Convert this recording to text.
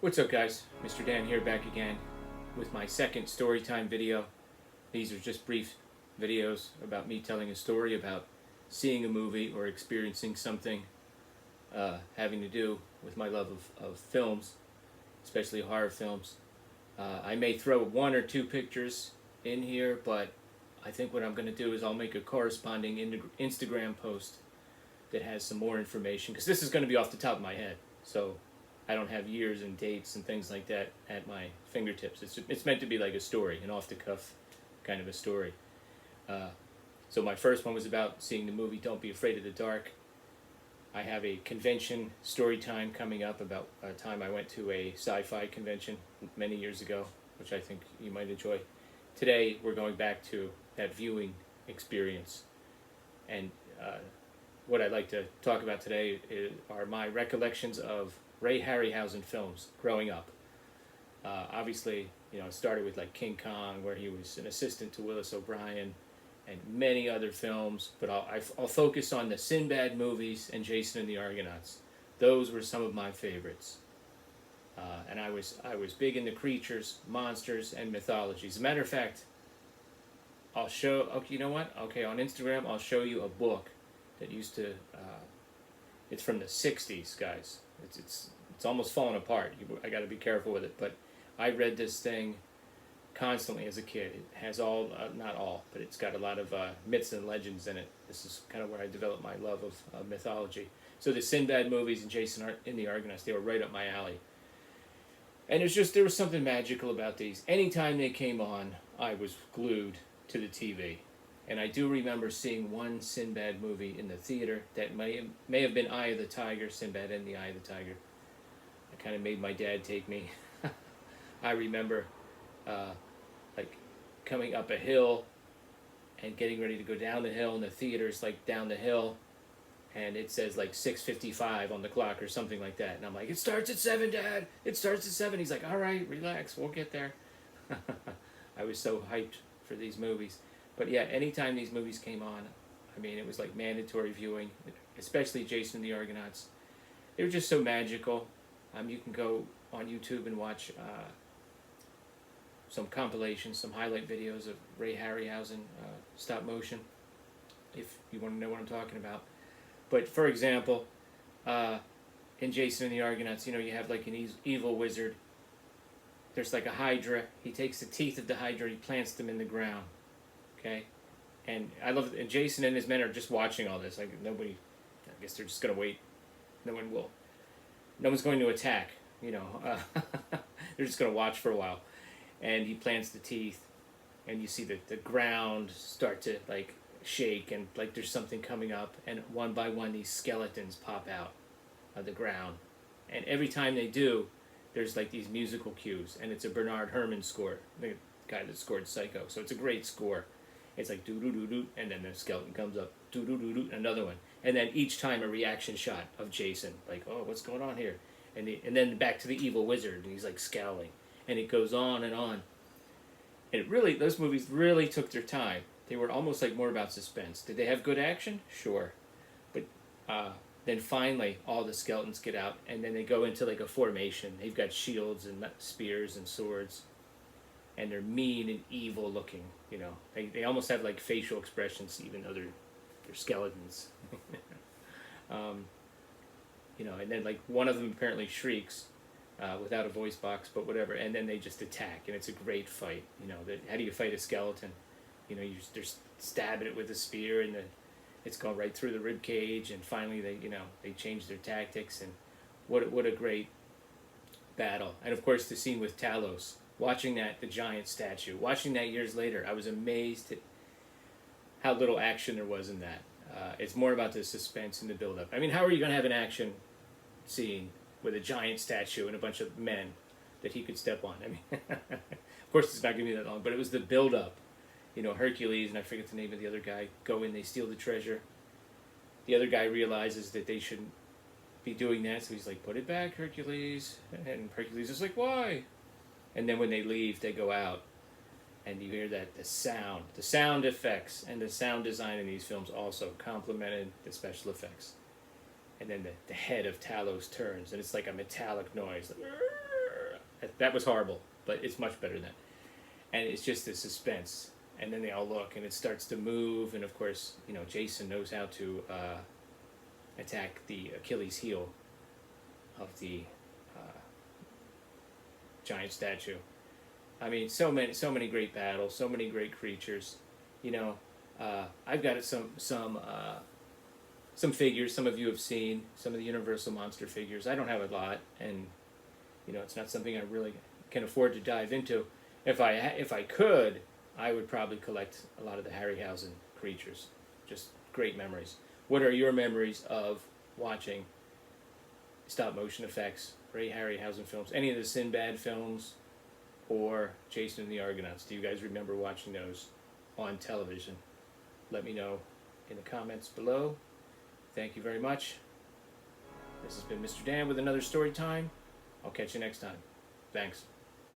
What's up, guys? Mr. Dan here, back again with my second storytime video. These are just brief videos about me telling a story about seeing a movie or experiencing something having to do with my love of films, especially horror films. I may throw one or two pictures in here, but I think what I'm going to do is I'll make a corresponding Instagram post that has some more information, because this is going to be off the top of my head, so I don't have years and dates and things like that at my fingertips. It's meant to be like a story, an off-the-cuff kind of a story. So my first one was about seeing the movie Don't Be Afraid of the Dark. I have a convention story time coming up about a time I went to a sci-fi convention many years ago, which I think you might enjoy. Today we're going back to that viewing experience, and what I'd like to talk about today are my recollections of Ray Harryhausen films growing up. Obviously, it started with like King Kong, where he was an assistant to Willis O'Brien, and many other films. But I'll focus on the Sinbad movies and Jason and the Argonauts. Those were some of my favorites. And I was big into creatures, monsters, and mythology. As a matter of fact, I'll show. Okay, you know what? Okay, on Instagram, I'll show you a book that used to. It's from the '60s, guys. It's almost fallen apart. I got to be careful with it. But I read this thing constantly as a kid. It has all, not all, but it's got a lot of myths and legends in it. This is kind of where I developed my love of mythology. So the Sinbad movies and Jason in the Argonauts, they were right up my alley. And there was something magical about these. Anytime they came on, I was glued to the TV. And I do remember seeing one Sinbad movie in the theater that may have been Eye of the Tiger, Sinbad and the Eye of the Tiger. I kind of made my dad take me. I remember like coming up a hill and getting ready to go down the hill, and the theater's like down the hill, and it says like 6:55 on the clock or something like that. And I'm like, it starts at 7, Dad. It starts at 7. He's like, all right, relax, we'll get there. I was so hyped for these movies. But yeah, anytime these movies came on, I mean, it was like mandatory viewing, especially Jason and the Argonauts. They were just so magical. You can go on YouTube and watch some compilations, some highlight videos of Ray Harryhausen stop motion, if you want to know what I'm talking about. But for example, in Jason and the Argonauts, you have like an evil wizard. There's like a hydra. He takes the teeth of the hydra, he plants them in the ground. Okay, and I love it. And Jason and his men are just watching all this. Like nobody, I guess they're just gonna wait. No one's going to attack. They're just gonna watch for a while. And he plants the teeth, and you see the ground start to like shake, and like there's something coming up. And one by one, these skeletons pop out of the ground. And every time they do, there's like these musical cues, and it's a Bernard Herrmann score, the guy that scored Psycho. So it's a great score. It's like doo doo doo doo, and then the skeleton comes up, doo doo doo doo, another one, and then each time a reaction shot of Jason, like, oh, what's going on here, and then back to the evil wizard, and he's like scowling, and it goes on and on. And those movies really took their time. They were almost like more about suspense. Did they have good action? Sure, but then finally all the skeletons get out, and then they go into like a formation. They've got shields and spears and swords. And they're mean and evil looking, They almost have like facial expressions, even though they're skeletons. And then like one of them apparently shrieks without a voice box, but whatever. And then they just attack, and it's a great fight. How do you fight a skeleton? They're stabbing it with a spear, and it's gone right through the rib cage. And finally, they change their tactics, and what a great battle. And of course, the scene with Talos. Watching the giant statue, watching that years later, I was amazed at how little action there was in that. It's more about the suspense and the build-up. I mean, how are you going to have an action scene with a giant statue and a bunch of men that he could step on? I mean, of course it's not going to be that long, but it was the build-up. Hercules, and I forget the name of the other guy, go in, they steal the treasure. The other guy realizes that they shouldn't be doing that, so he's like, put it back, Hercules. And Hercules is like, why? And then when they leave, they go out, and you hear that the sound effects and the sound design in these films also complemented the special effects. And then the head of Talos turns, and it's like a metallic noise, like, That was horrible, but it's much better than. And it's just the suspense. And then they all look, and it starts to move. And of course, Jason knows how to attack the Achilles heel of the giant statue. I mean, so many great battles, so many great creatures. I've got some figures. Some of you have seen some of the Universal monster figures. I don't have a lot, and it's not something I really can afford to dive into. If I could, I would probably collect a lot of the Harryhausen creatures. Just great memories. What are your memories of watching stop motion effects, Ray Harryhausen films, any of the Sinbad films, or Jason and the Argonauts? Do you guys remember watching those on television? Let me know in the comments below. Thank you very much. This has been Mr. Dan with another story time. I'll catch you next time. Thanks.